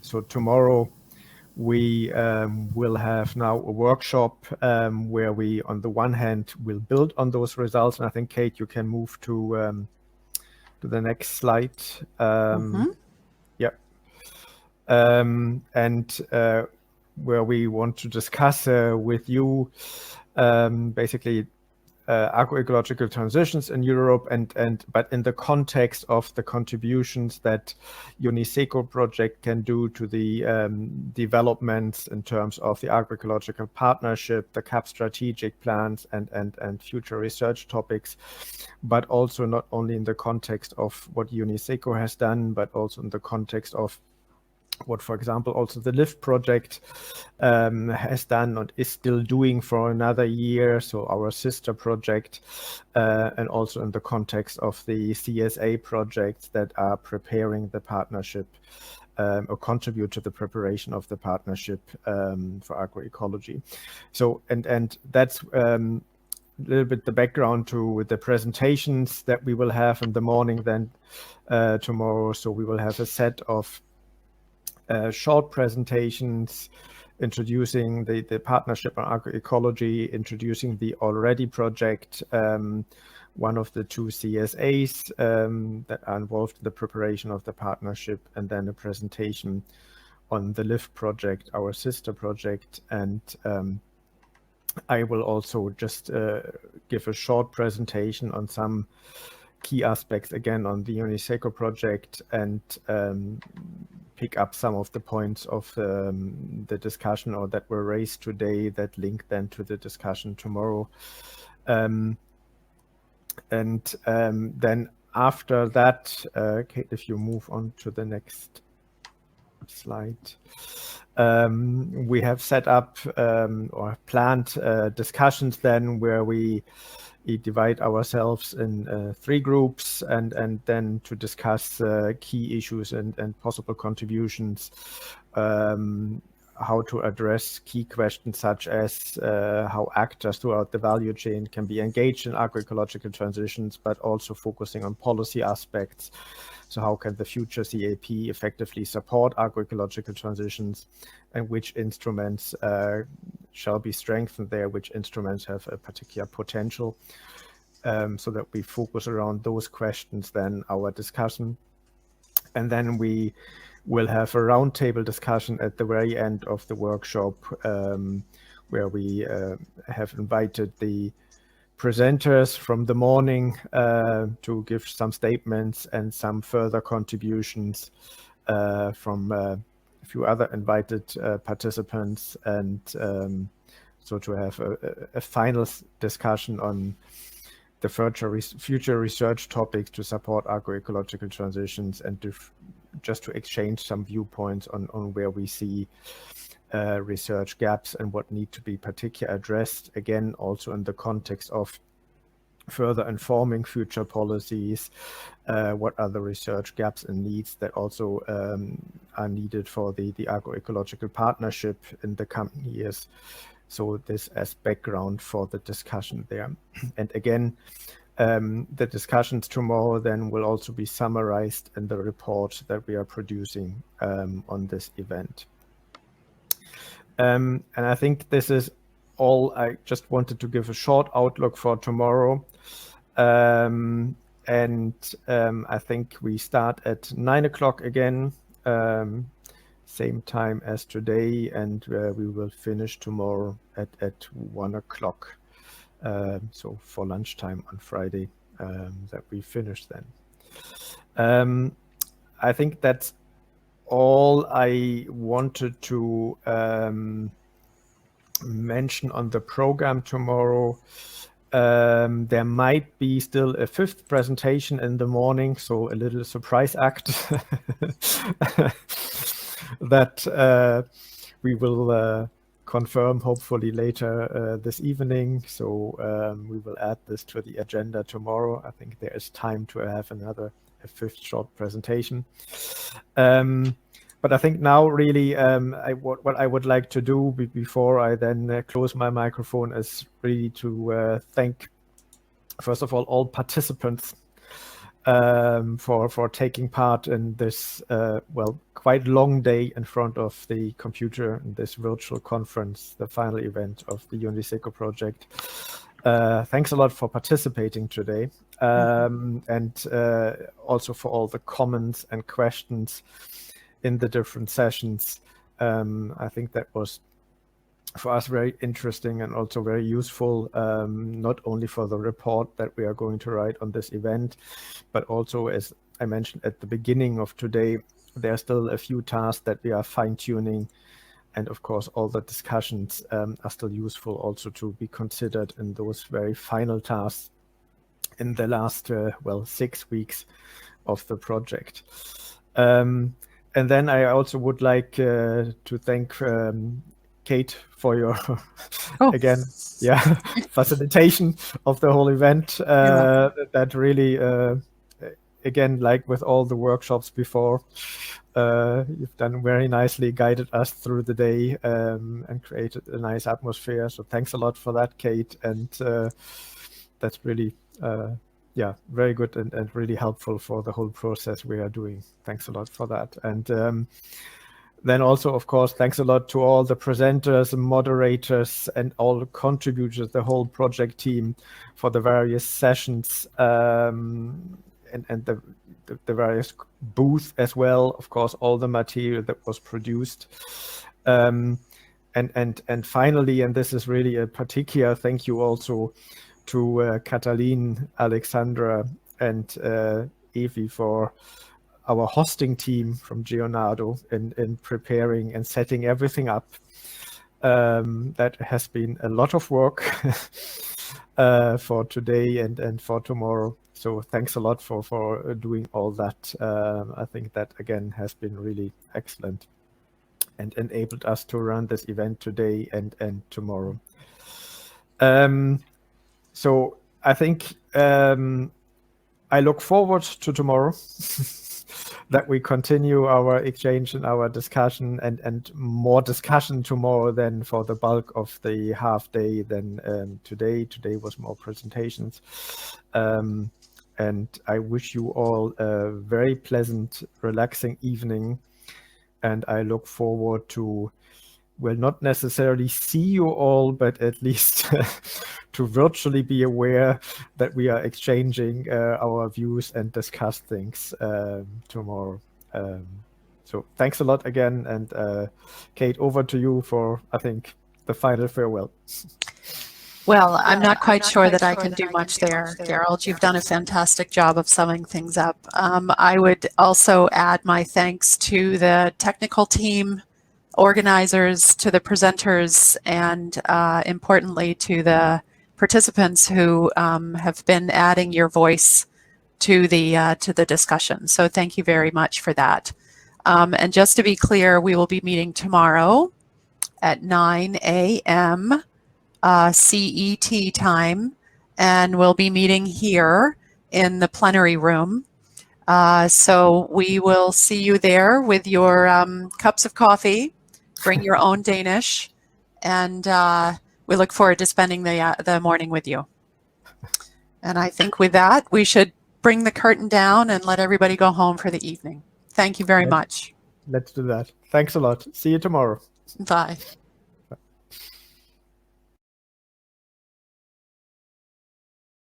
So tomorrow we will have now a workshop where we, on the one hand, will build on those results. And I think, Kate, you can move to the next slide. Yeah. And where we want to discuss with you basically agro-ecological transitions in Europe, but in the context of the contributions that UNISECO project can do to the developments in terms of the agro-ecological partnership, the CAP strategic plans, and future research topics, but also not only in the context of what UNISECO has done, but also in the context of what, for example, also the LIFT project has done and is still doing for another year, so our sister project, and also in the context of the CSA projects that are preparing the partnership or contribute to the preparation of the partnership for agroecology. So, and that's a little bit the background to the presentations that we will have in the morning then tomorrow. So we will have a set of short presentations introducing the partnership on agroecology, introducing the Already project, one of the two CSAs that are involved in the preparation of the partnership, and then a presentation on the LIFT project, our sister project. And I will also just give a short presentation on some key aspects, again, on the UNISECO project, and pick up some of the points of the discussion or that were raised today that link then to the discussion tomorrow. And then after that, Kate, if you move on to the next slide, we have set up or planned discussions then where we divide ourselves in 3 groups and then to discuss key issues and possible contributions, how to address key questions such as how actors throughout the value chain can be engaged in agroecological transitions, but also focusing on policy aspects. So how can the future CAP effectively support agroecological transitions, and which instruments shall be strengthened there, which instruments have a particular potential, so that we focus around those questions then our discussion. And then we will have a roundtable discussion at the very end of the workshop, where we have invited the presenters from the morning to give some statements and some further contributions from a few other invited participants, and so to have a final discussion on the future research topics to support agroecological transitions, and just to exchange some viewpoints on where we see research gaps and what need to be particularly addressed, again, also in the context of further informing future policies, what are the research gaps and needs that also are needed for the agroecological partnership in the coming years. So this as background for the discussion there. And again, the discussions tomorrow then will also be summarized in the report that we are producing on this event. And I think this is all. I just wanted to give a short outlook for tomorrow. And I think we start at 9 o'clock again, same time as today, and we will finish tomorrow at 1 o'clock. So for lunchtime on Friday, that we finish then. I think that's all I wanted to mention on the program tomorrow. There might be still a 5th presentation in the morning, so a little surprise act that we will confirm hopefully later this evening. So we will add this to the agenda tomorrow. I think there is time to have a 5th short presentation. But I think now really what I would like to do before I then close my microphone is really to thank first of all participants for taking part in this quite long day in front of the computer in this virtual conference, the final event of the UNISECO project. Thanks a lot for participating today, and also for all the comments and questions in the different sessions. I think that was for us very interesting and also very useful, not only for the report that we are going to write on this event, but also, as I mentioned at the beginning of today, there are still a few tasks that we are fine-tuning. And of course, all the discussions are still useful also to be considered in those very final tasks in the last, 6 weeks of the project. And then I also would like to thank Kate for your again facilitation of the whole event. That really again, like with all the workshops before, you've done very nicely, guided us through the day and created a nice atmosphere. So thanks a lot for that, Kate. And that's really very good and really helpful for the whole process we are doing. Thanks a lot for that. And then also, of course, thanks a lot to all the presenters and moderators and all the contributors, the whole project team for the various sessions and the various booths as well. Of course, all the material that was produced. And finally, and this is really a particular thank you also to Katalin, Alexandra, and Evie for our hosting team from Geonado in preparing and setting everything up. That has been a lot of work for today and for tomorrow. So thanks a lot for doing all that. I think that again has been really excellent and enabled us to run this event today and tomorrow. So I think I look forward to tomorrow. That we continue our exchange and our discussion and more discussion tomorrow than for the bulk of the half day than today. Today was more presentations. And I wish you all a very pleasant, relaxing evening. And I look forward to, well, not necessarily see you all, but at least to virtually be aware that we are exchanging our views and discuss things tomorrow. So thanks a lot again. And Kate, over to you for, I think, the final farewell. Well, I'm not quite sure that I can do much there, Gerald. You've done a fantastic job of summing things up. I would also add my thanks to the technical team, organizers, to the presenters, and importantly to the participants who have been adding your voice to the discussion. So thank you very much for that. And just to be clear, we will be meeting tomorrow at 9 a.m. CET time, and we'll be meeting here in the plenary room. So we will see you there with your cups of coffee. Bring your own Danish, and we look forward to spending the morning with you. And I think with that, we should bring the curtain down and let everybody go home for the evening. Thank you very much. Let's do that. Thanks a lot. See you tomorrow. Bye.